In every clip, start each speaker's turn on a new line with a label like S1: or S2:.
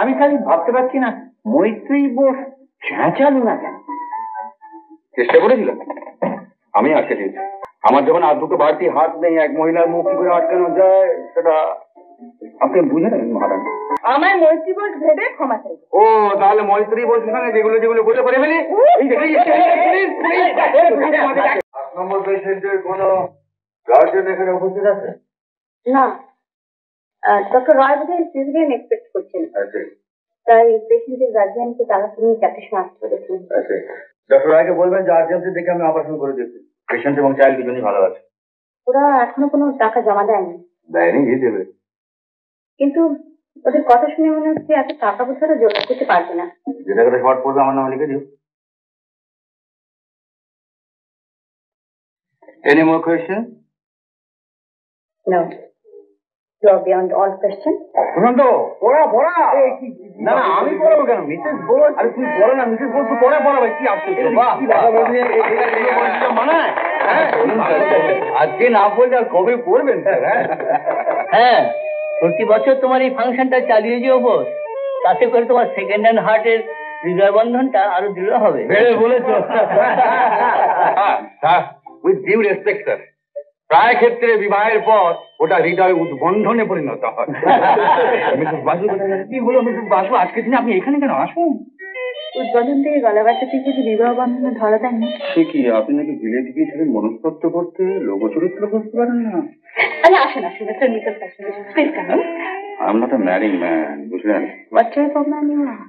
S1: আমি খালি ভাবতে পারছি না মৈত্রী বোস চেঁচালো না কেন।
S2: চেষ্টা করেছিল, আমি আটকে দিয়েছি। আমার যখন আর দুটো বাড়তি হাত নেই, এক মহিলার মুখ কি করে আটকানো যায় সেটা আপনি বুঝে নেন মহারানী।
S3: আমার মৈত্রী বোস ভেবে ক্ষমা চাই।
S2: ও তাহলে মৈত্রী বোস সঙ্গে যেগুলো যেগুলো বলে পড়ে ফেলি। 8 নম্বর পেশেন্টের কোনো গার্জেন এখানে উপস্থিত আছে?
S3: না, ডক্টর রয় বোধহয় সিজারিয়ান এক্সপেক্ট করছেন।
S2: আছে।
S3: তাই পেশেন্টের গার্জিয়ানকে তাড়াতাড়ি 4টের সময় আসতে বলেছেন।
S2: আছে। ডক্টর রায়কে বলবেন যে আর্জেন্সি দেখে আমি অপারেশন করে দিচ্ছি। পেশেন্ট এবং চাইল্ড দুজনই ভালো আছে।
S3: ওরা এখনো কোনো টাকা জমা দেয়নি।
S2: দেয়নি, দিয়ে দেবে।
S3: কিন্তু ওদের কথা শুনে মনে হচ্ছে এত টাকা পয়সা জোগাড় করতে পারবে না।
S2: যে টাকাটা শর্ট পড়বে আমার নামে লিখে দিও। Any more questions?
S3: No. You're beyond all question.
S2: Sunanda, পড়া পড়া।
S1: না না, আমি পড়াবো কেন? মিসেস বোস।
S2: আরে তুই পড়া না, মিসেস বোস পড়া পড়াবে। কি আশ্চর্য! বাহ, মানায়। আজকে না পড়লে আর কবে পড়বেন স্যার?
S4: হ্যাঁ, প্রতি বছর তোমার এই ফাংশনটা চালিয়ে যেও বোস, তাতে করে তোমার সেকেন্ড হ্যান্ড হার্টের হৃদয় বন্ধনটা আরো দৃঢ় হবে।
S2: বেড়ে বলেছো। উইথ ডিউ রেসপেক্ট স্যার, প্রায় ক্ষেত্রে বিবাহের পর ওটা হৃদয় উদ্বন্ধনে পরিণত হয়। মিসেস বাসু, কি হলো মিসেস বাসু? আজকের দিনে আপনি এখানে কেন? আসুন।
S3: উদ্বোধন থেকে গলা ব্যথা থেকে যদি বিবাহ বন্ধনে ধরা দেননি।
S2: সে কি, আপনি নাকি ভিলেজ গিয়েছিলেন মনস্তত্ব করতে? লোক চরিত্র বুঝতে পারেন না?
S3: আরে আসেন আসেন, mister missus Basu, please come.
S2: I am not a married man, বুঝলেন?
S3: What type of man you are?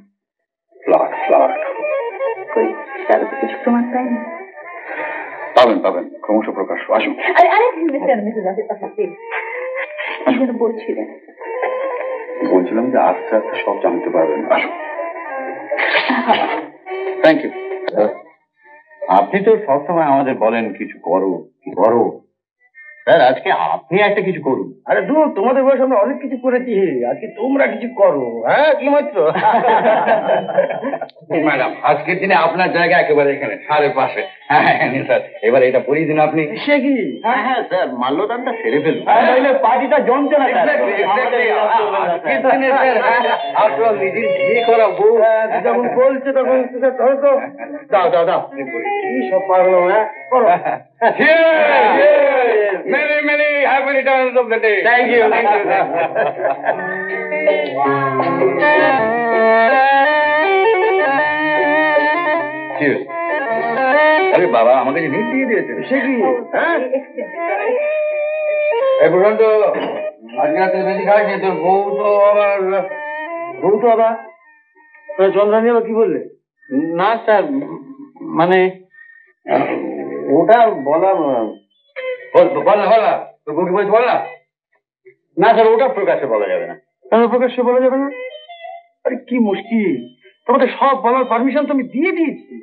S2: Flirt.
S3: কই তাহলে তো কিছু প্রমাণ পাইনি।
S2: পাবেন ক্রমশ প্রকাশ। আসুন।
S3: আরে মিস্টার মিসেস বাসু, প্লিজ। কি যেন
S2: বলছিলাম যে আস্তে আস্তে সব জানতে পারবেন। আসুন। Thank you. আপনি তো সবসময় আমাদের বলেন কিছু করো স্যার, আজকে আপনি একটা কিছু করুন।
S1: আরে দূর, তোমাদের বয়স আমরা অনেক কিছু করেছি, আজকে তোমরা কিছু করো। হ্যাঁ, কি মাত্র।
S2: ম্যাডাম, আজকের দিনে আপনার জায়গা একেবারে এখানে সারের পাশে। হ্যাঁ স্যার, এবার এটা পরিয়ে দিন আপনি।
S1: সে কি?
S4: হ্যাঁ স্যার, মাল্যদানটা সেরে ফেলুন।
S1: পার্টিটা জমছে না।
S2: নিজের বিয়ে করা বউ
S1: যখন বলছে তখন হয়তো দাও কি সব পাগল। হ্যাঁ করো।
S2: Many happy returns of the day.
S1: Thank you.
S2: Cheers. আরে বাবা, আমাকে জিনিস দিয়ে দিয়েছে।
S1: সে কি? হ্যাঁ,
S2: এই পর্যন্ত আজকে রাতে বেশি খাইনি। তোর বউ তো আবার
S1: চন্দ্রানী আবার কি বললে?
S4: না স্যার, মানে
S1: ওটা বলা
S2: বল না। তোর বউকে বলছি বল না।
S4: না স্যার, ওটা প্রকাশ্যে বলা যাবে না।
S1: কেন প্রকাশ্যে বলা যাবে না? আরে কি মুশকিল, তোমাদের সব বলার পারমিশন তো আমি দিয়ে দিয়েছি।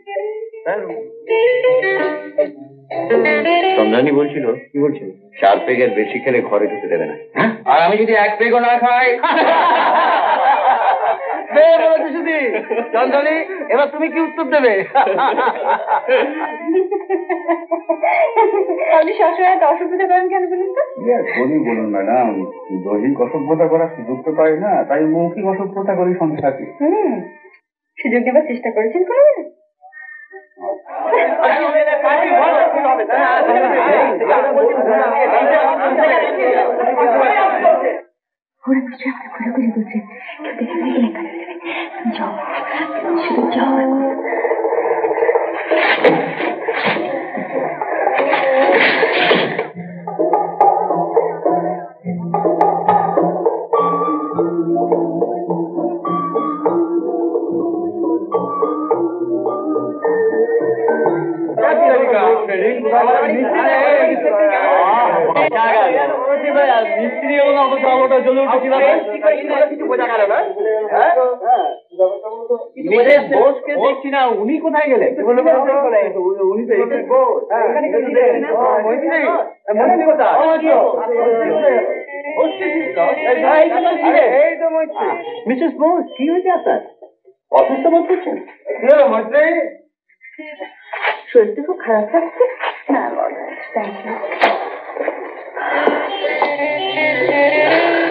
S4: চন্দ্রানী বলছিল,
S1: কি বলছিল?
S4: 4 পেগের বেশি খেলে ঘরে ঢুকতে দেবে না।
S2: আর আমি যদি 1 পেগও না খাই।
S1: চন্দ্রানী, এবার তুমি কি উত্তর দেবে?
S3: আপনি সবসময় এত অসুবিধা করেন কেন বলুন তো?
S2: বলুন ম্যাডাম, দৈহিক অসভ্যতা করার সুযোগ তো পাই না, তাই মৌখিক অসভ্যতা করি সংসারে।
S3: সুযোগ নেবার চেষ্টা করেছেন কোনোদিন? ওরা নিশ্চয়ই আমার খোঁজাখুঁজি করছে, কেউ দেখে ফেলে কেলেঙ্কারি হয়ে যাবে। যাও, শুধু যাও।
S4: মিস্ত্রি জ্বলে উঠেছি।
S1: কিছু বোঝা গেল না।
S4: বোসকে দেখছি না, উনি কোথায় গেলেন?
S1: উনি তো
S4: মিসেস বোস, কি হয়েছে আপনার? অসুস্থ বোধ করছেন?
S3: শরীরটা খুব খারাপ লাগছে না? Thank you.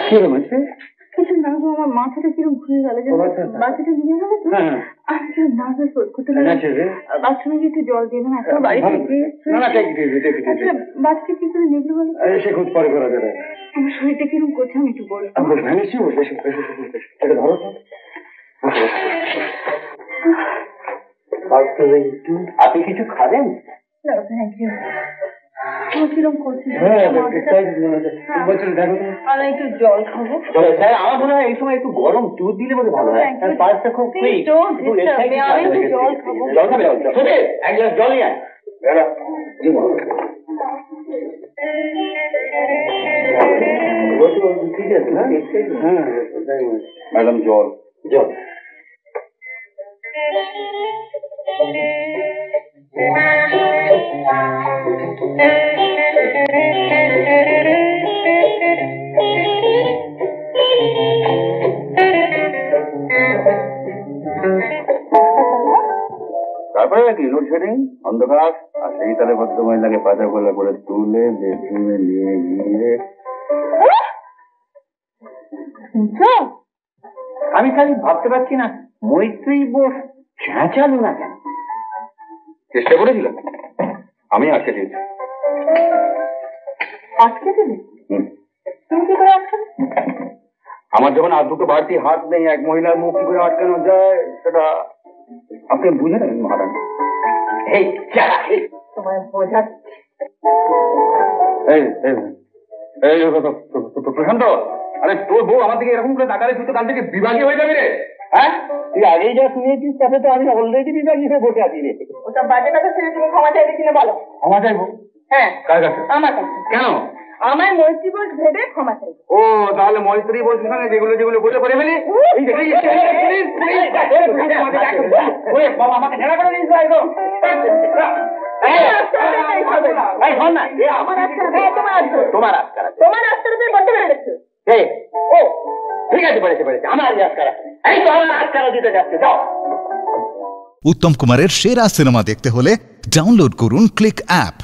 S2: কি হলো মন্ত্রী?
S3: কিছু না গো, আমার মাথাটা কিরকম ঘুরে গেল, বাচ্চাটা নিয়ে গেল তো আমি কিরকম নার্ভাস করতে লাগলাম। বাথরুমে গিয়ে একটু জল দিয়ে দেন, এখন বাড়ি থেকে আচ্ছা বাচ্চা কি করে নেবে বলো?
S1: সে খুব পরে করা যাবে।
S3: আমার শরীরটা কিরকম করছে আমি একটু বলবো?
S2: আপনি কিছু খাবেন?
S3: না থ্যাংক ইউ। আমার কিরকম করছে, আমি একটু জল খাবো।
S2: স্যার আমার মনে হয় এই সময় একটু গরম দুধ দিলে বোধ ভালো হয়। পার্সটা খুব
S3: Please don't disturb me, আমি একটু জল খাবো।
S2: জল খাবে? এক গ্লাস জল নিয়ে আয়। ঠিক আছে না? হ্যাঁ ম্যাডাম জল জল। তারপরে কি লোডশেডিং, অন্ধকার, আর সেই তালে ভদ্র মহিলাকে পাতা গোলা করে তুলে বেডরুমে নিয়ে গিয়ে আমি খালি ভাবতে পারছি না মৈত্রী বোস চেঁচালো না কেন? চেষ্টা করেছিল, আমি আটকে দিয়েছি।
S3: আজকে দিবি? তুমি কি করে আজকে?
S2: আমার যখন আর দুটো বাড়তি হাত নেই, এক মহিলার মুখ কি করে আটকানো যায় সেটা আপনি বুঝে নেন মহারানী। এই
S3: তোমায় বোঝাচ্ছি।
S2: প্রশান্ত, আরে তোর বউ আমার দিকে এরকম করে তাকালে তুই তো কাল থেকে বিভাগী হয়ে যাবি রে। হ্যাঁ, তুই আগেই যা শুনেছিস তাতে তো আমি অলরেডি বিভাগী হয়ে বসে আছি রে।
S3: ওটা বাজে কথা ছেড়ে তুমি ক্ষমা চাইবে কিনা বলো?
S2: ক্ষমা চাইবো?
S3: হ্যাঁ।
S2: কার কাছে?
S3: আমার কাছে।
S2: কেন?
S3: আমার মৈত্রী বোস ভেবে ক্ষমা চাইবে।
S2: ও তাহলে মৈত্রী বলছি না, যেগুলো যেগুলো বলে করে ফেলি। বাবা আমাকে ঘেরা করে দিয়েছিল একদম। তোমার আজকাল
S3: তুমি বলতে পেরেছো?
S2: ও ঠিক আছে, পেরেছে আমার আজকাল এই তো আমার আজকাল দিতে যাচ্ছে। যাও।
S5: উত্তম কুমারের সেরা সিনেমা দেখতে হলে ডাউনলোড করুন ক্লিক অ্যাপ।